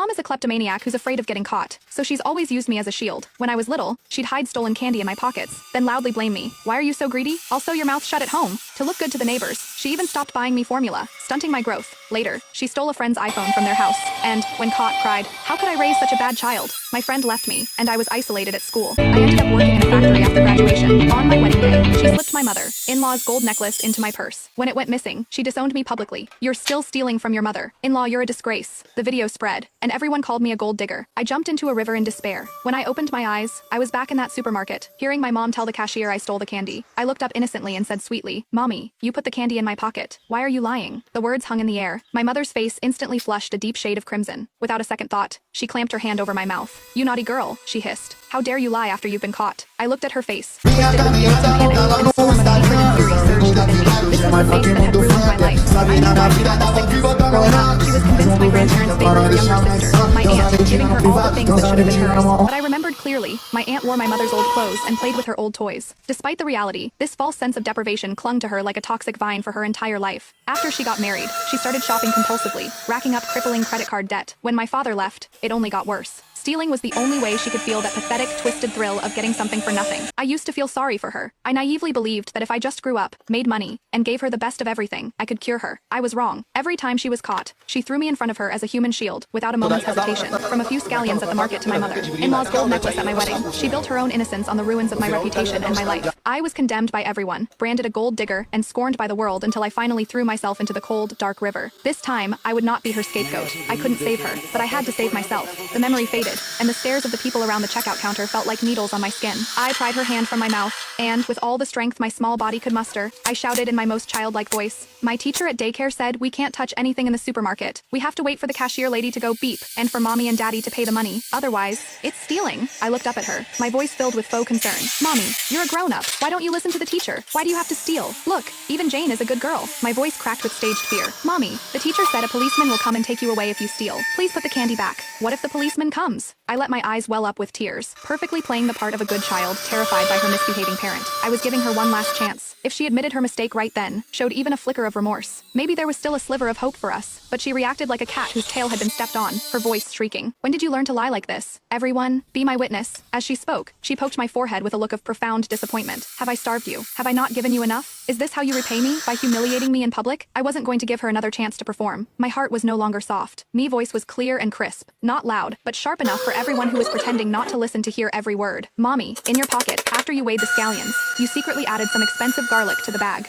mom is a kleptomaniac who's afraid of getting caught, so she's always used me as a shield. When I was little, she'd hide stolen candy in my pockets, then loudly blame me. Why are you so greedy? Also, your mouth shut at home. To look good to the neighbors, she even stopped buying me formula, stunting my growth. Later, she stole a friend's iPhone from their house, and, when caught, cried, "How could I raise such a bad child?" My friend left me, and I was isolated at school. I ended up working in a factory after graduation. On my wedding day, she slipped my mother-in-law's gold necklace into my purse. When it went missing, she disowned me publicly. "You're still stealing from your mother-in-law, you're a disgrace." The video spread, and everyone called me a gold digger. I jumped into a river in despair. When I opened my eyes, I was back in that supermarket, hearing my mom tell the cashier I stole the candy. I looked up innocently and said sweetly, "Mommy, you put the candy in my pocket. Why are you lying?" The words hung in the air. My mother's face instantly flushed a deep shade of crimson. Without a second thought, she clamped her hand over my mouth. "You naughty girl," she hissed. "How dare you lie after you've been caught?" I looked at her face, twisted with guilt and panic, and a storm of hatred and fury surged within me. This was the face that had ruined my life. I knew why she had the sickness. Growing up, she was convinced my grandparents favored her younger sister, my aunt, giving her all the things that should have been hers. But I remembered clearly, my aunt wore my mother's old clothes and played with her old toys. Despite the reality, this false sense of deprivation clung to her like a toxic vine for her entire life. After she got married, she started shopping compulsively, racking up crippling credit card debt. When my father left, it only got worse. Stealing was the only way she could feel that pathetic, twisted thrill of getting something for nothing. I used to feel sorry for her. I naively believed that if I just grew up, made money, and gave her the best of everything, I could cure her. I was wrong. Every time she was caught, she threw me in front of her as a human shield, without a moment's hesitation. From a few scallions at the market to my mother-in-law's gold necklace at my wedding, she built her own innocence on the ruins of my reputation and my life. I was condemned by everyone, branded a gold digger, and scorned by the world until I finally threw myself into the cold, dark river. This time, I would not be her scapegoat. I couldn't save her, but I had to save myself. The memory faded, and the stares of the people around the checkout counter felt like needles on my skin. I pried her hand from my mouth, and, with all the strength my small body could muster, I shouted in my most childlike voice. "My teacher at daycare said we can't touch anything in the supermarket. We have to wait for the cashier lady to go beep, and for mommy and daddy to pay the money. Otherwise, it's stealing." I looked up at her, my voice filled with faux concern. "Mommy, you're a grown-up. Why don't you listen to the teacher? Why do you have to steal? Look, even Jane is a good girl." My voice cracked with staged fear. "Mommy, the teacher said a policeman will come and take you away if you steal. Please put the candy back." "What if the policeman comes?" I let my eyes well up with tears, perfectly playing the part of a good child, terrified by her misbehaving parent. I was giving her one last chance. If she admitted her mistake right then, showed even a flicker of remorse, maybe there was still a sliver of hope for us. But she reacted like a cat whose tail had been stepped on, her voice shrieking. "When did you learn to lie like this? Everyone, be my witness." As she spoke, she poked my forehead with a look of profound disappointment. "Have I starved you? Have I not given you enough? Is this how you repay me, by humiliating me in public?" I wasn't going to give her another chance to perform. My heart was no longer soft. My voice was clear and crisp, not loud, but sharp enough for everyone who was pretending not to listen to hear every word. "Mommy, in your pocket, after you weighed the scallions, you secretly added some expensive garlic to the bag.